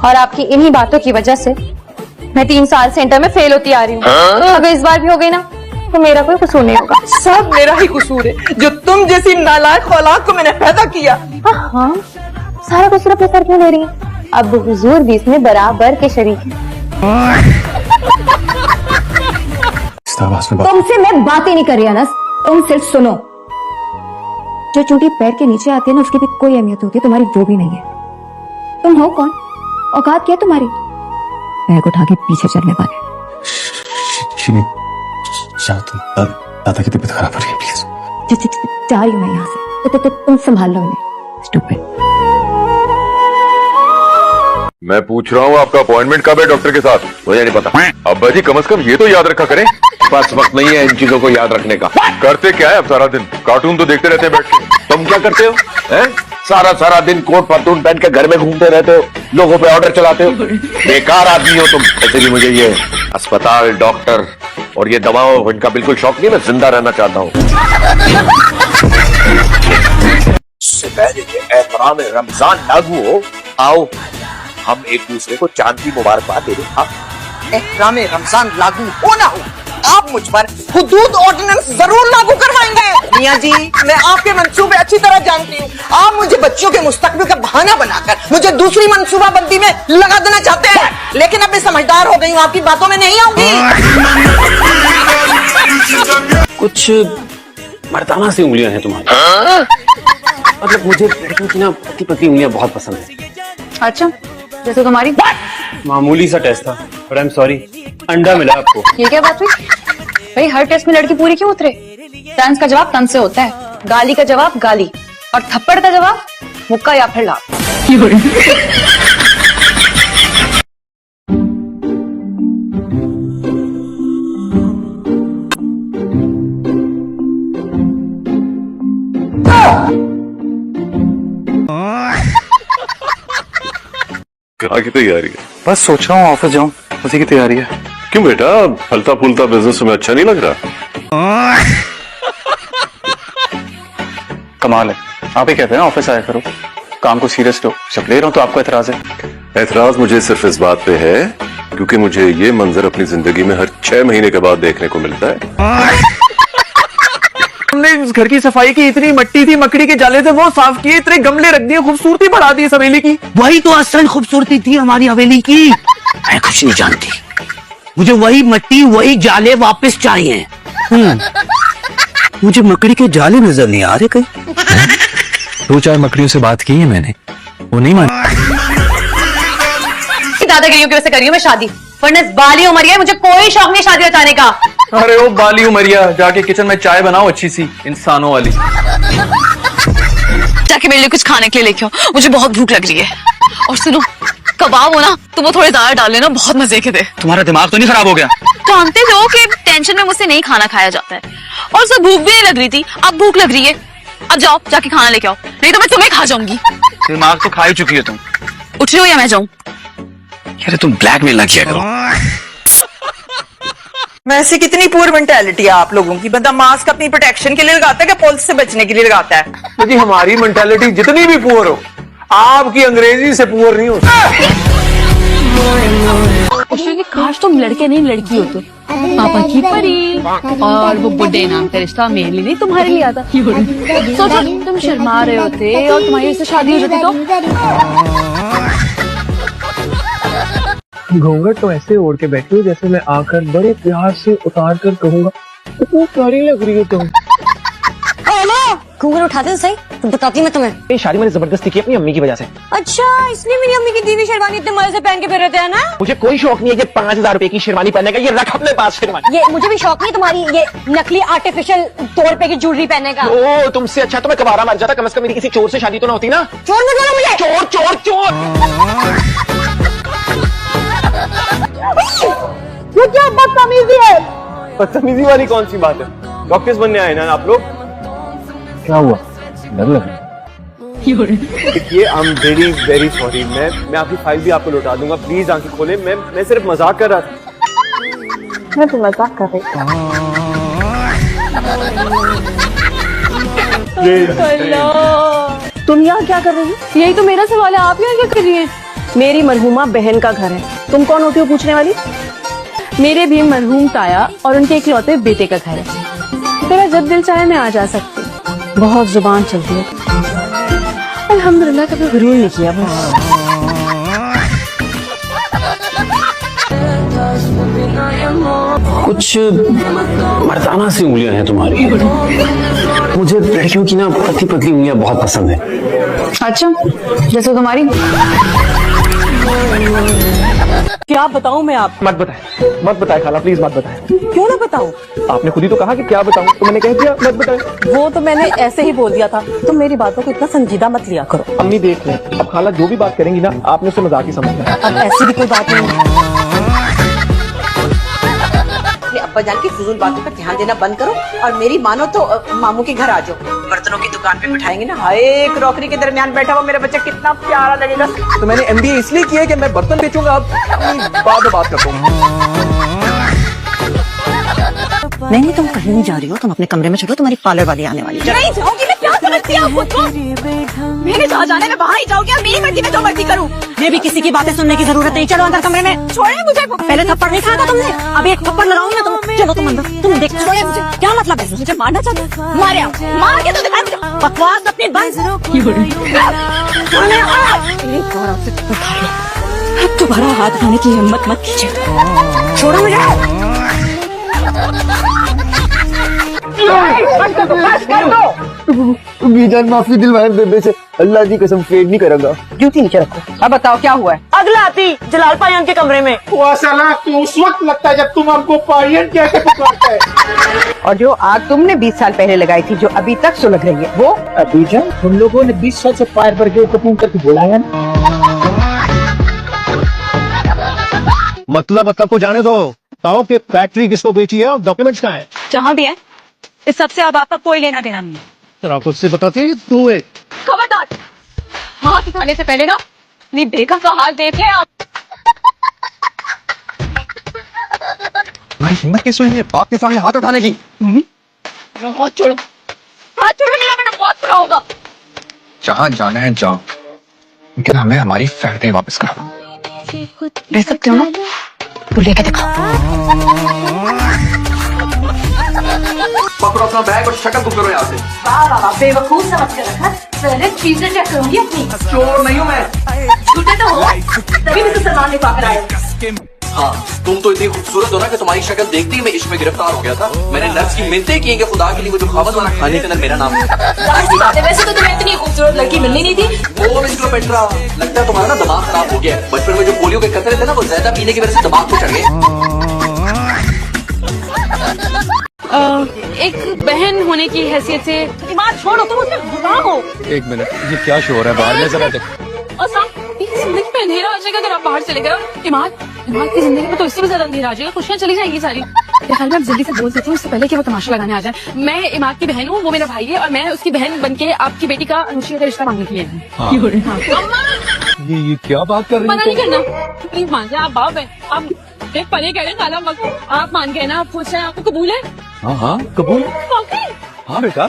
और आपकी इन्हीं बातों की वजह से मैं 3 साल से इंटर में फेल होती आ रही हूँ। अगर इस बार भी हो गई ना तो मेरा कोई कसूर नहीं होगा। सब मेरा ही कसूर है जो तुम जैसी नालायक औलाद को मैंने पैदा किया। हाँ, सारा कसूर अपने सर क्यों ले रही है? अब हुजूर भी इसमें बराबर के शरीक है। तुमसे मैं बात ही नहीं कर रही अनस, तुम सिर्फ सुनो। जो चोटी पैर के नीचे आती है ना उसकी भी कोई अहमियत होती है, तुम्हारी वो भी नहीं है। तुम हो कौन? औकात क्या है तुम्हारी? बैग उठा के पीछे चलने वाले। दादा की तबीयत खराब हो रही है, प्लीज। जा रही हूँ मैं यहाँ से, तो तुम संभाल लो इन्हें। स्टूपिड। मैं पूछ रहा हूँ आपका अपॉइंटमेंट कब है डॉक्टर के साथ? मुझे नहीं पता। अब्बा जी कम से कम ये तो याद रखा करें। पास वक्त नहीं है इन चीजों को याद रखने का। करते क्या है अब सारा दिन? कार्टून तो देखते रहते हैं बैठ के। तुम क्या करते हो? हैं? सारा दिन कोट फरतून पहन के घर में घूमते रहते हो, लोगों पे ऑर्डर चलाते हो। बेकार आदमी हो तुम। ऐसे भी मुझे ये अस्पताल, डॉक्टर और ये दवाओं इनका बिल्कुल शौक नहीं। मैं जिंदा रहना चाहता हूँ। इससे पहले कि एहतराम रमजान लागू हो, आओ हम एक दूसरे को चांद की मुबारकबाद दे दें। एहतराम रमजान लागू हो ना हो, आप मुझ पर हुदूद ऑर्डिनेंस जरूर लागू करवाएंगे। मियाँ जी, मैं आपके मंसूबे अच्छी तरह जानती हूँ। आप मुझे बच्चों के मुस्तकबिल का बहाना बनाकर मुझे दूसरी मंसूबाबंदी में लगा देना चाहते हैं, लेकिन अब मैं समझदार हो गई हूँ, आपकी बातों में नहीं आऊंगी। कुछ मर्दाना सी उंगलियां हैं तुम्हारी। मतलब मुझे लड़कियों की ना पतली पतली उंगलियां बहुत पसंद है। अच्छा, जैसे तुम्हारी? मामूली सा टेस्ट था, बट आई एम सॉरी, अंडा मिला आपको। ये क्या बात हुई भाई? हर टेस्ट में लड़की पूरी क्यों उतरे? तंज का जवाब तंज से होता है, गाली का जवाब गाली, और थप्पड़ का जवाब मुक्का या फिर लात। कहाँ की तैयारी है? बस सोच रहा हूँ ऑफिस जाऊँ, उसी की तैयारी है। क्यों बेटा, फलता फूलता बिजनेस में अच्छा नहीं लग रहा? कमाल है, आप ही कहते हैं ऑफिस आया करो, काम को सीरियस लो। जब ले रहा हूँ तो आपको एतराज है? एतराज मुझे सिर्फ इस बात पे है क्योंकि मुझे ये मंजर अपनी जिंदगी में हर 6 महीने के बाद देखने को मिलता है। हमने उस घर की सफाई की, इतनी मट्टी थी, मकड़ी के जाले से वो साफ किए, इतने गमले रख दिए, खूबसूरती बढ़ा दी इस हवेली की। वही तो असल खूबसूरती थी हमारी हवेली की। मैं कुछ नहीं जानती, मुझे वही मट्टी वही जाले वापस चाहिए। मुझे मकड़ी के जाले नजर नहीं आ रहे कहीं। 2-4 मकड़ियों से बात की है मैंने, वो नहीं मान। दादागिरियों की वजह से करी हूँ मैं शादी, वरना इस बाली उमर गया, मुझे कोई शौक नहीं शादी रचाने का। अरे ओ बाली उमरिया, जाके किचन में चाय बनाओ अच्छी सी इंसानों वाली। जाके मेरे लिए कुछ खाने के लिए लेके आओ, मुझे बहुत भूख लग रही है। और सुनो, कबाब हो ना तो वो थोड़े ज्यादा डाल लेना, बहुत मजे के थे। तुम्हारा दिमाग तो नहीं खराब हो गया? जानते हो कि टेंशन में मुझसे नहीं खाना खाया जाता है, और सब भूख भी नहीं लग रही थी, अब भूख लग रही है। अब जाओ जाके खाना लेके आओ, नहीं तो मैं तुम्हें खा जाऊंगी। दिमाग तो खा ही चुकी है तुम। उठ रही हो या मैं जाऊं? यार तुम ब्लैकमेल ना किया करो। वैसे कितनी पुअर मेंटालिटी है आप लोगों की। बंदा मास्क अपनी प्रोटेक्शन के लिए लगाता है कि पुलिस से बचने के लिए लगाता है? क्योंकि हमारी मेंटालिटी जितनी भी पुअर हो, आपकी अंग्रेजी से पुअर नहीं होती। काश तुम लड़के नहीं लड़की हो तो पापा की परी, और वो बुड्ढे नाम का रिश्ता मेरे लिए नहीं तुम्हारे लिए आता। सोचो तुम शर्मा रहे होते और तुम्हारी उससे शादी हो जाती तो। घूंघट तो ऐसे ओढ़ के बैठी हो जैसे मैं आकर बड़े प्यार से उतार कर कहूंगा कितनी प्यारी लग रही है तुम। घूंघट उठाते तो सही, तो बताती मैं तुम्हें। ये शादी मैंने जबरदस्ती की अपनी अम्मी की वजह से। अच्छा, इसलिए मेरी अम्मी की दीदी शेरवानी इतने मजे से पहन के फिर रहे थे ना? मुझे कोई शौक नहीं है ये 5000 रुपए की शेरवानी पहनने का। ये रख अपने पास शेरवानी। ये मुझे भी शौक नहीं तुम्हारी ये नकली आर्टिफिशियल तौर पे की ज्वेलरी पहनने का। ओ, तुमसे अच्छा तो मैं कबारा मर जाता, कम से कम मेरी किसी चोर से शादी तो ना होती ना। चोर मत बोलो मुझे। चोर चोर चोर। ये क्या बदतमीजी है? बदतमीजी वाली कौन सी बात है? डॉक्टर्स बनने आए ना आप लोग। क्या हुआ? डर लग रहा है? देखिए, I am very very sorry. मैं आपकी फाइल भी आपको लौटा दूंगा, प्लीज आंखें खोले। मैं सिर्फ मजाक कर रहा था। मैं तो मजाक कर रही थी। तुम यहाँ क्या कर रही हो? यही तो मेरा सवाल है, आप यहाँ क्या कर रही हैं? मेरी मरहूमा बहन का घर है। तुम कौन होती हो पूछने वाली? मेरे भी मरहूम ताया और उनके इकलौते बेटे का घर है। तेरा जब दिल चाहे मैं आ जा सकती हूँ। बहुत जुबान चलती है। अल्हम्दुलिल्लाह कभी गुरूर नहीं किया बस। कुछ मर्दाना सी उंगलियां हैं तुम्हारी। मुझे लड़कियों की ना पतली पतली उंगलियां बहुत पसंद है। अच्छा, जैसे तुम्हारी। क्या बताऊं मैं आप? मत बताए खाला, प्लीज मत बताए। क्यों ना बताऊं? आपने खुद ही तो कहा कि क्या बताऊं, तो मैंने कह दिया मत बताए। वो तो मैंने ऐसे ही बोल दिया था। तुम मेरी बातों को इतना संजीदा मत लिया करो। अम्मी देख लें, अब खाला जो भी बात करेंगी ना आपने उसे मजाक ही समझना है। अब ऐसी भी कोई बात नहीं है। अपने अब्बा जान की फजूल बातों पर ध्यान देना बंद करो और मेरी मानो तो मामू के घर आ जाओ। बर्तनों की दुकान पे बिठाएंगे ना, हाय क्रॉकरी के दरमियान बैठा हुआ मेरा बच्चा कितना प्यारा लगेगा। तो मैंने MBA इसलिए किया है कि मैं बर्तन बेचूंगा। अब बाद में बात करता हूँ। नहीं, तुम कहीं नहीं जा रही हो। तुम अपने कमरे में चलो, तुम्हारी पार्लर वाली आने वाली है। नहीं जाऊंगी मैं। क्या समझती हो खुद को? मेरे जहाँ जाने में वहाँ ही जाओगी और मेरी मर्जी में जो मर्जी करूँ। ये भी किसी की बातें सुनने की जरूरत नहीं। चलो अंदर कमरे में। छोड़े मुझे। पहले थप्पड़ नहीं खाया था तुमने, अब एक थप्पड़ लगाऊंगी ना तुम। चलो तुम अंदर। तुम देख, छोड़े मुझे। क्या मतलब है? मुझे मारना चाहते हो? मारे आओ। मार के तो दिखा मुझे। बकवास अपनी बंद। अब दोबारा हाथ उठाने की हिम्मत मत कीजिए। छोड़ो मुझे। बीजान माफी दिलवाए बेबे से, अल्लाह की कसम फेड नहीं करूंगा। जूती नीचे रखो। अब बताओ क्या हुआ है? अगला आती जलाल पायन के कमरे में। वो साला तो उस वक्त लगता है जब तुम हमको पायन कैसे पुकारता है। और जो आग तुमने 20 साल पहले लगाई थी, जो अभी तक सुलग रही है, वो बीजान हम लोगों ने 20 साल से पायर पर के कपूर करके बुलाया ना। मतलब को जाने दो। बताओ कि फैक्ट्री किसको बेची है और डॉक्यूमेंट्स कहाँ है? जहाँ भी है, इस सबसे अब आपका कोई लेना देना नहीं है। जरा खुद से बताते हैं तू है। खबरदार, हाथ उठाने से पहले ना अपनी बेगम का हाल देखे आप। भाई हिम्मत कैसे हुई है बाप के सामने हाथ उठाने की? हाथ छोड़ो, हाथ छोड़ो, मेरा बेटा बहुत बुरा होगा। जहाँ जाना है जाओ, लेकिन हमें हमारी फैक्ट्री वापस करो। ले सकते हो ना? तो लेके दिखाओ। पकड़ो अपना बैग और शक्ल को करो यहाँ से। वाह, बेवकूफ समझ कर रखा। पहले चीजें चेक करूंगी अपनी। चोर नहीं हूँ मैं। झूठे तो हो, तभी भी तो सलमान ने पाकर आए। हाँ, तुम तो इतनी खूबसूरत हो ना कि तुम्हारी शक्ल देखते ही मैं इश्क में गिरफ्तार हो गया था। मैंने नर्स की मिन्नतें की कि खुदा के लिए वो जो खावत वाला खाने के अंदर मेरा नाम है। वैसे तो तुम्हें इतनी खूबसूरत लड़की मिलनी नहीं थी। वो मिस्टर पेट्रा, लगता है तुम्हारा ना दिमाग खराब हो गया है। बचपन में जो पोलियो के कतरे थे ना, वो ज्यादा पीने की वजह से दिमाग को चढ़ गए। एक बहन होने की हैसियत से ईमान छोड़ो, तुम उसमें गुनाह हो। एक मिनट, ये क्या शोर है बाहर में? जरा देख। और साहब, इस जिंदगी में अंधेरा आ जाएगा अगर आप बाहर चले गए। ईमान की जिंदगी में तो इससे भी ज्यादा अंधेरा आ जाएगा। खुशियां चली जाएंगी सारी। ख्याल में आप जल्दी से बोल सकती हूँ इससे पहले कि वो तमाशा लगाने आ जाए। मैं इमाद की बहन हूँ, वो मेरा भाई है और मैं उसकी बहन बनके आपकी बेटी का अनुष्का का रिश्ता मांगने के लिए आई हूँ। ये क्या बात कर रही मना नहीं करना, प्लीज मान जाए। आप बाप है, आप एक परे कह रहे हैं काला वक्त। आप मान गए ना, आप खुश हैं, आपको कबूल है? हाँ कबूल। हाँ बेटा।